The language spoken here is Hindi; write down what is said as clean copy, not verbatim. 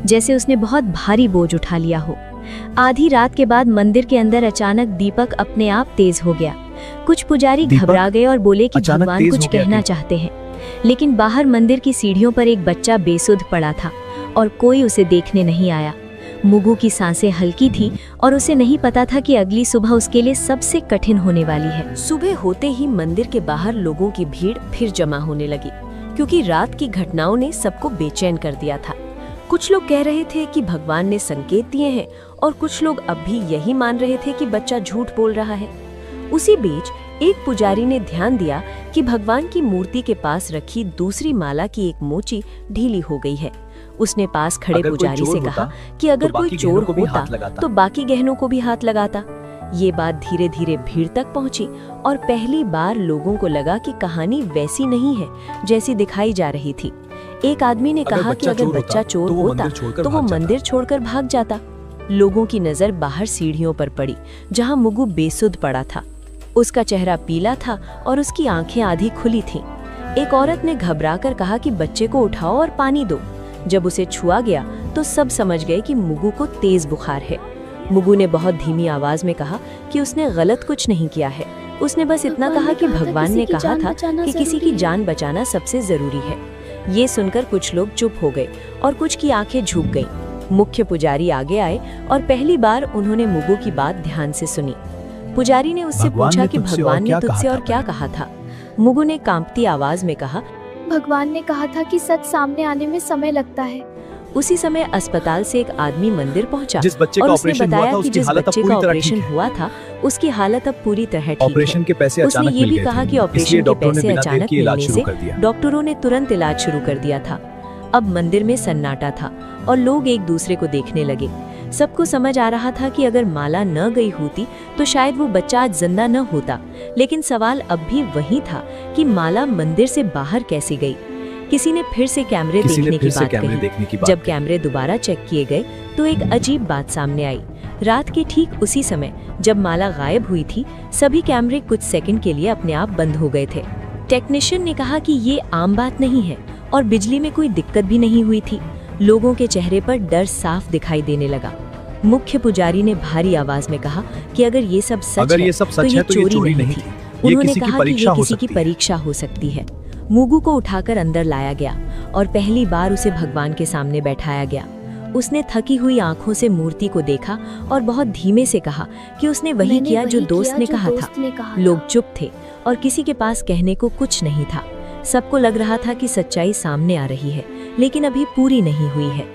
जैसे उसने बहुत भारी बोझ उठा लिया हो। आधी रात के बाद मंदिर के अंदर अचानक दीपक अपने आप तेज हो गया। कुछ पुजारी घबरा गए और बोले कि भगवान कुछ कहना चाहते हैं, लेकिन बाहर मंदिर की सीढ़ियों पर एक बच्चा बेसुध पड़ा था और कोई उसे देखने नहीं आया। मुगु की सांसें हल्की थी और उसे नहीं पता था कि अगली सुबह उसके लिए सबसे कठिन होने वाली है। सुबह होते ही मंदिर के बाहर लोगों की भीड़ फिर जमा होने लगी, क्योंकि रात की घटनाओं ने सबको बेचैन कर दिया था। कुछ लोग कह रहे थे कि भगवान ने संकेत दिए हैं और कुछ लोग अब भी यही मान रहे थे कि बच्चा झूठ बोल रहा है। उसी बीच एक पुजारी ने ध्यान दिया कि भगवान की मूर्ति के पास रखी दूसरी माला की एक मोची ढीली हो गई है। उसने पास खड़े पुजारी से कहा कि अगर कोई चोर होता तो बाकी गहनों को भी हाथ लगाता। ये बात धीरे धीरे भीड़ तक पहुंची और पहली बार लोगों को लगा कि कहानी वैसी नहीं है जैसी दिखाई जा रही थी। एक आदमी ने कहा कि अगर बच्चा चोर होता तो वो मंदिर छोड़कर भाग जाता। लोगों की नजर बाहर सीढ़ियों पर पड़ी, जहां मुगु बेसुध पड़ा था। उसका चेहरा पीला था और उसकी आंखें आधी खुली थीं। एक औरत ने घबराकर कहा कि बच्चे को उठाओ और पानी दो। जब उसे छुआ गया तो सब समझ गए कि मुगु को तेज बुखार है। मुगु ने बहुत धीमी आवाज में कहा कि उसने गलत कुछ नहीं किया है। उसने बस इतना कहा कि भगवान ने कहा था कि किसी की जान बचाना सबसे जरूरी है। ये सुनकर कुछ लोग चुप हो गए और कुछ की आंखें झुक गईं। मुख्य पुजारी आगे आए और पहली बार उन्होंने मुगु की बात ध्यान से सुनी। पुजारी ने उससे पूछा कि भगवान ने तुझसे और क्या कहा था। मुगु ने कांपती आवाज में कहा, भगवान ने कहा था कि सच सामने आने में समय लगता है। उसी समय अस्पताल से एक आदमी मंदिर पहुंचा और उसने बताया कि जिस बच्चे का ऑपरेशन हुआ था उसकी हालत अब पूरी तरह ठीक है। उसने ये भी कहा कि ऑपरेशन के पैसे अचानक मिलने से डॉक्टरों ने तुरंत इलाज शुरू कर दिया था। अब मंदिर में सन्नाटा था और लोग एक दूसरे को देखने लगे। सबको समझ आ रहा था कि अगर माला न गई होती तो शायद वो बच्चा आज जिंदा न होता, लेकिन सवाल अब भी वही था कि माला मंदिर से बाहर कैसे गई। किसी ने फिर से कैमरे देखने की बात कही। जब कैमरे दोबारा चेक किए गए तो एक अजीब बात सामने आई। रात के ठीक उसी समय जब माला गायब हुई थी, सभी कैमरे कुछ सेकंड के लिए अपने आप बंद हो गए थे। टेक्नीशियन ने कहा कि ये आम बात नहीं है और बिजली में कोई दिक्कत भी नहीं हुई थी। लोगों के चेहरे पर डर साफ दिखाई देने लगा। मुख्य पुजारी ने भारी आवाज में कहा कि अगर ये सब सच है तो ये चोरी नहीं थी। उन्होंने कहा कि ये किसी की परीक्षा हो सकती है। मुगु को उठाकर अंदर लाया गया और पहली बार उसे भगवान के सामने बैठाया गया। उसने थकी हुई आंखों से मूर्ति को देखा और बहुत धीमे से कहा कि उसने वही किया जो दोस्त ने कहा था। लोग चुप थे और किसी के पास कहने को कुछ नहीं था। सबको लग रहा था कि सच्चाई सामने आ रही है, लेकिन अभी पूरी नहीं हुई है।